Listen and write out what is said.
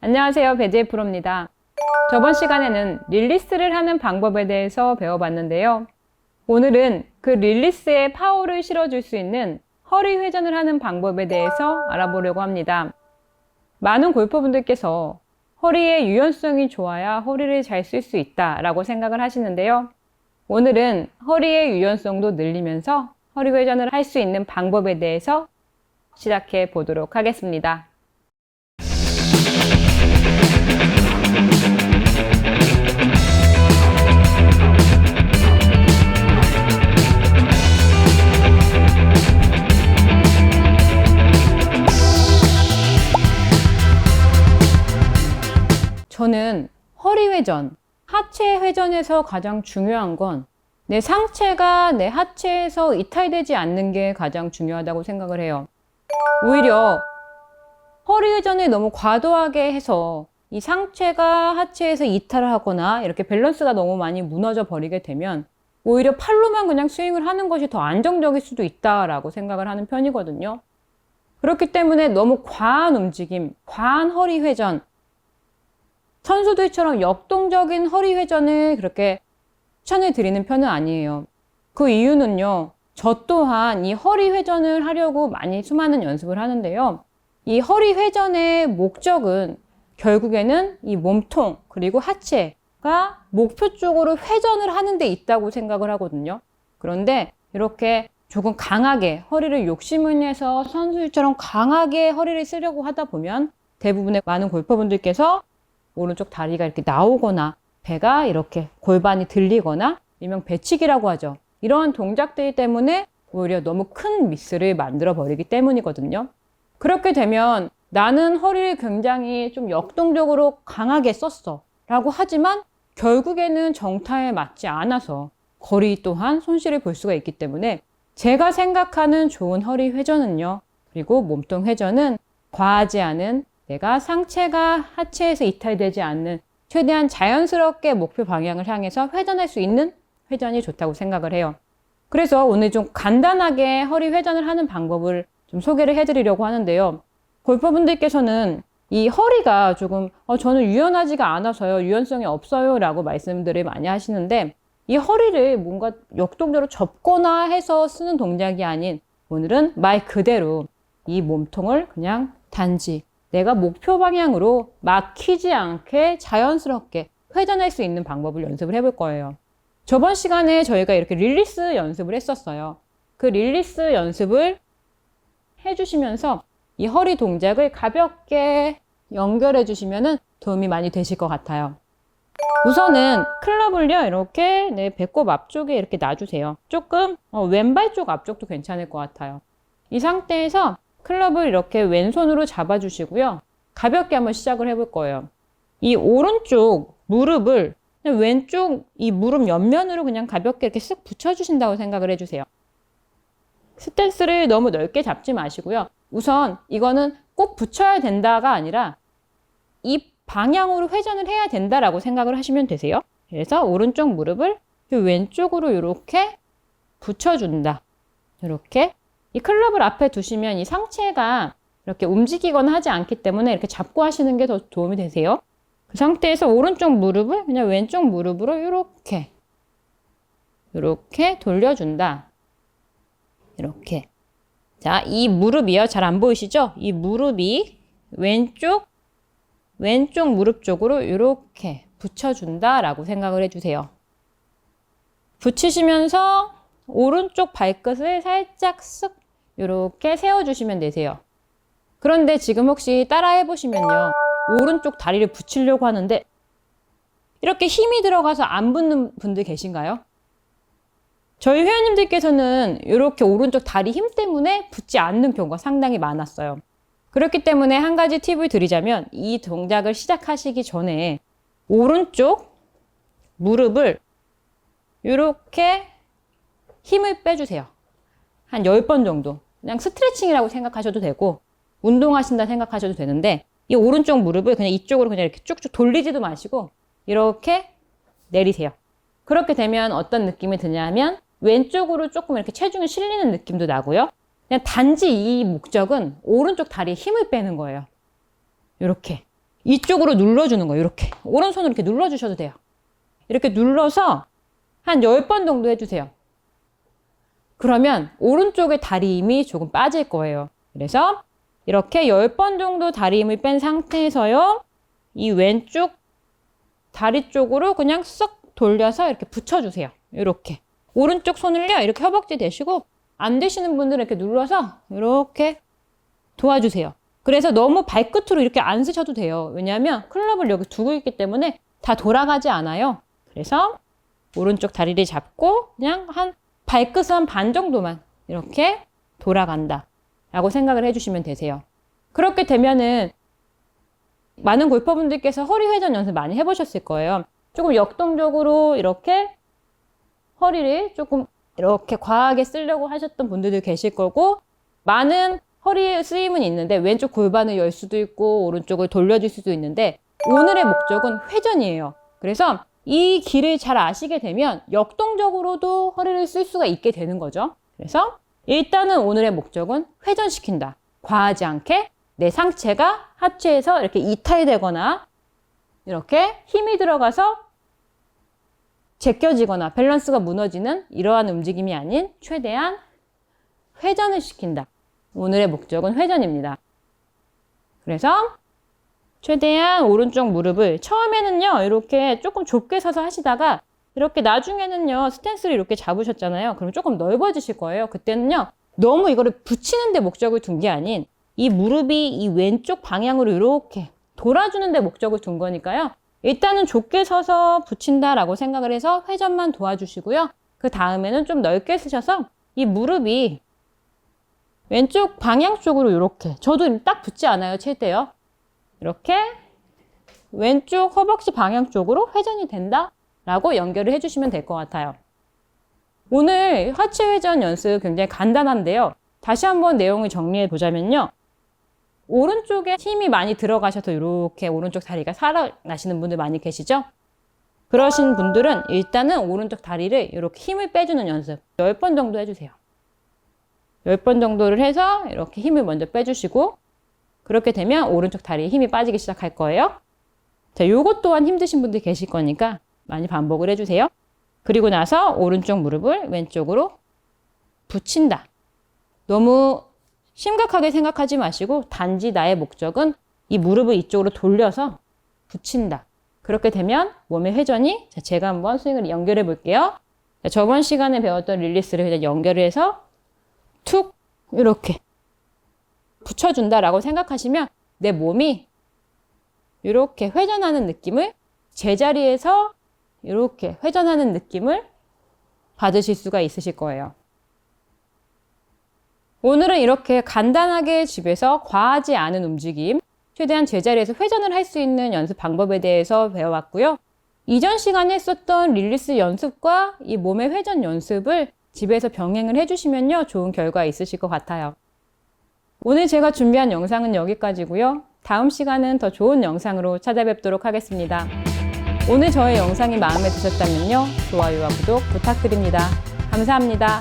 안녕하세요, 배지혜 프로입니다. 저번 시간에는 릴리스를 하는 방법에 대해서 배워봤는데요. 오늘은 그 릴리스에 파워를 실어줄 수 있는 허리 회전을 하는 방법에 대해서 알아보려고 합니다. 많은 골퍼분들께서 허리의 유연성이 좋아야 허리를 잘 쓸 수 있다라고 생각을 하시는데요. 오늘은 허리의 유연성도 늘리면서 허리 회전을 할 수 있는 방법에 대해서 시작해 보도록 하겠습니다. 저는 허리 회전, 하체 회전에서 가장 중요한 건 내 상체가 내 하체에서 이탈되지 않는 게 가장 중요하다고 생각을 해요. 오히려 허리 회전을 너무 과도하게 해서 이 상체가 하체에서 이탈을 하거나 이렇게 밸런스가 너무 많이 무너져 버리게 되면 오히려 팔로만 그냥 스윙을 하는 것이 더 안정적일 수도 있다라고 생각을 하는 편이거든요. 그렇기 때문에 너무 과한 움직임, 과한 허리 회전, 선수들처럼 역동적인 허리 회전을 그렇게 추천을 드리는 편은 아니에요. 그 이유는요, 저 또한 이 허리 회전을 하려고 많이 수많은 연습을 하는데요. 이 허리 회전의 목적은 결국에는 이 몸통 그리고 하체가 목표 쪽으로 회전을 하는 데 있다고 생각을 하거든요. 그런데 이렇게 조금 강하게 허리를 욕심을 내서 선수들처럼 강하게 허리를 쓰려고 하다 보면 대부분의 많은 골퍼분들께서 오른쪽 다리가 이렇게 나오거나 배가 이렇게 골반이 들리거나 일명 배치기라고 하죠. 이러한 동작들 때문에 오히려 너무 큰 미스를 만들어 버리기 때문이거든요. 그렇게 되면 나는 허리를 굉장히 좀 역동적으로 강하게 썼어 라고 하지만 결국에는 정타에 맞지 않아서 거리 또한 손실을 볼 수가 있기 때문에 제가 생각하는 좋은 허리 회전은요, 그리고 몸통 회전은 과하지 않은 내가 상체가 하체에서 이탈되지 않는 최대한 자연스럽게 목표 방향을 향해서 회전할 수 있는 회전이 좋다고 생각을 해요. 그래서 오늘 좀 간단하게 허리 회전을 하는 방법을 좀 소개를 해드리려고 하는데요. 골퍼분들께서는 이 허리가 조금 저는 유연하지가 않아서요, 유연성이 없어요 라고 말씀들을 많이 하시는데 이 허리를 뭔가 역동적으로 접거나 해서 쓰는 동작이 아닌 오늘은 말 그대로 이 몸통을 그냥 단지 내가 목표 방향으로 막히지 않게 자연스럽게 회전할 수 있는 방법을 연습을 해볼 거예요. 저번 시간에 저희가 이렇게 릴리스 연습을 했었어요. 그 릴리스 연습을 해주시면서 이 허리 동작을 가볍게 연결해 주시면 도움이 많이 되실 것 같아요. 우선은 클럽을요, 이렇게 내 배꼽 앞쪽에 이렇게 놔주세요. 조금 왼발 쪽 앞쪽도 괜찮을 것 같아요. 이 상태에서 클럽을 이렇게 왼손으로 잡아주시고요. 가볍게 한번 시작을 해볼 거예요. 이 오른쪽 무릎을 그냥 왼쪽 이 무릎 옆면으로 그냥 가볍게 이렇게 쓱 붙여주신다고 생각을 해주세요. 스탠스를 너무 넓게 잡지 마시고요. 우선 이거는 꼭 붙여야 된다가 아니라 이 방향으로 회전을 해야 된다라고 생각을 하시면 되세요. 그래서 오른쪽 무릎을 왼쪽으로 이렇게 붙여준다. 이렇게. 이 클럽을 앞에 두시면 이 상체가 이렇게 움직이거나 하지 않기 때문에 이렇게 잡고 하시는 게 더 도움이 되세요. 그 상태에서 오른쪽 무릎을 그냥 왼쪽 무릎으로 이렇게 돌려준다. 이렇게. 자, 이 무릎이요. 잘 안 보이시죠? 이 무릎이 왼쪽 무릎 쪽으로 이렇게 붙여준다라고 생각을 해주세요. 붙이시면서 오른쪽 발끝을 살짝 쓱 이렇게 세워주시면 되세요. 그런데 지금 혹시 따라 해보시면요, 오른쪽 다리를 붙이려고 하는데 이렇게 힘이 들어가서 안 붙는 분들 계신가요? 저희 회원님들께서는 이렇게 오른쪽 다리 힘 때문에 붙지 않는 경우가 상당히 많았어요. 그렇기 때문에 한 가지 팁을 드리자면 이 동작을 시작하시기 전에 오른쪽 무릎을 이렇게 힘을 빼주세요. 한 10번 정도. 그냥 스트레칭이라고 생각하셔도 되고 운동하신다 생각하셔도 되는데 이 오른쪽 무릎을 그냥 이쪽으로 그냥 이렇게 쭉쭉 돌리지도 마시고 이렇게 내리세요. 그렇게 되면 어떤 느낌이 드냐면 왼쪽으로 조금 이렇게 체중이 실리는 느낌도 나고요. 그냥 단지 이 목적은 오른쪽 다리에 힘을 빼는 거예요. 이렇게. 이쪽으로 눌러주는 거예요. 이렇게. 오른손으로 이렇게 눌러주셔도 돼요. 이렇게 눌러서 한 10번 정도 해주세요. 그러면 오른쪽의 다리 힘이 조금 빠질 거예요. 그래서 이렇게 10번 정도 다리 힘을 뺀 상태에서요. 이 왼쪽 다리 쪽으로 그냥 쓱 돌려서 이렇게 붙여주세요. 이렇게. 오른쪽 손을요. 이렇게 허벅지 대시고 안 되시는 분들은 이렇게 눌러서 이렇게 도와주세요. 그래서 너무 발끝으로 이렇게 안 쓰셔도 돼요. 왜냐하면 클럽을 여기 두고 있기 때문에 다 돌아가지 않아요. 그래서 오른쪽 다리를 잡고 그냥 한 발끝 한 반 정도만 이렇게 돌아간다 라고 생각을 해주시면 되세요. 그렇게 되면은 많은 골퍼분들께서 허리 회전 연습 많이 해보셨을 거예요. 조금 역동적으로 이렇게 허리를 조금 이렇게 과하게 쓰려고 하셨던 분들도 계실 거고, 많은 허리 쓰임은 있는데 왼쪽 골반을 열 수도 있고 오른쪽을 돌려줄 수도 있는데, 오늘의 목적은 회전이에요. 그래서 이 길을 잘 아시게 되면 역동적으로도 허리를 쓸 수가 있게 되는 거죠. 그래서 일단은 오늘의 목적은 회전시킨다. 과하지 않게 내 상체가 하체에서 이렇게 이탈되거나 이렇게 힘이 들어가서 제껴지거나 밸런스가 무너지는 이러한 움직임이 아닌 최대한 회전을 시킨다. 오늘의 목적은 회전입니다. 그래서 최대한 오른쪽 무릎을 처음에는요 이렇게 조금 좁게 서서 하시다가 이렇게 나중에는요 스탠스를 이렇게 잡으셨잖아요. 그럼 조금 넓어지실 거예요. 그때는요 너무 이거를 붙이는 데 목적을 둔 게 아닌 이 무릎이 이 왼쪽 방향으로 이렇게 돌아주는 데 목적을 둔 거니까요. 일단은 좁게 서서 붙인다라고 생각을 해서 회전만 도와주시고요. 그 다음에는 좀 넓게 쓰셔서 이 무릎이 왼쪽 방향 쪽으로 이렇게, 저도 딱 붙지 않아요, 칠 때요. 이렇게 왼쪽 허벅지 방향 쪽으로 회전이 된다라고 연결을 해주시면 될 것 같아요. 오늘 하체 회전 연습 굉장히 간단한데요. 다시 한번 내용을 정리해 보자면요. 오른쪽에 힘이 많이 들어가셔서 이렇게 오른쪽 다리가 살아나시는 분들 많이 계시죠? 그러신 분들은 일단은 오른쪽 다리를 이렇게 힘을 빼주는 연습 10번 정도 해주세요. 10번 정도를 해서 이렇게 힘을 먼저 빼주시고, 그렇게 되면 오른쪽 다리에 힘이 빠지기 시작할 거예요. 자, 요것 또한 힘드신 분들 계실 거니까 많이 반복을 해주세요. 그리고 나서 오른쪽 무릎을 왼쪽으로 붙인다. 너무 심각하게 생각하지 마시고 단지 나의 목적은 이 무릎을 이쪽으로 돌려서 붙인다. 그렇게 되면 몸의 회전이, 자, 제가 한번 스윙을 연결해 볼게요. 자, 저번 시간에 배웠던 릴리스를 그냥 연결을 해서 툭 이렇게 붙여준다라고 생각하시면 내 몸이 이렇게 회전하는 느낌을, 제자리에서 이렇게 회전하는 느낌을 받으실 수가 있으실 거예요. 오늘은 이렇게 간단하게 집에서 과하지 않은 움직임, 최대한 제자리에서 회전을 할 수 있는 연습 방법에 대해서 배워왔고요. 이전 시간에 했었던 릴리스 연습과 이 몸의 회전 연습을 집에서 병행을 해주시면요, 좋은 결과 있으실 것 같아요. 오늘 제가 준비한 영상은 여기까지고요. 다음 시간은 더 좋은 영상으로 찾아뵙도록 하겠습니다. 오늘 저의 영상이 마음에 드셨다면요, 좋아요와 구독 부탁드립니다. 감사합니다.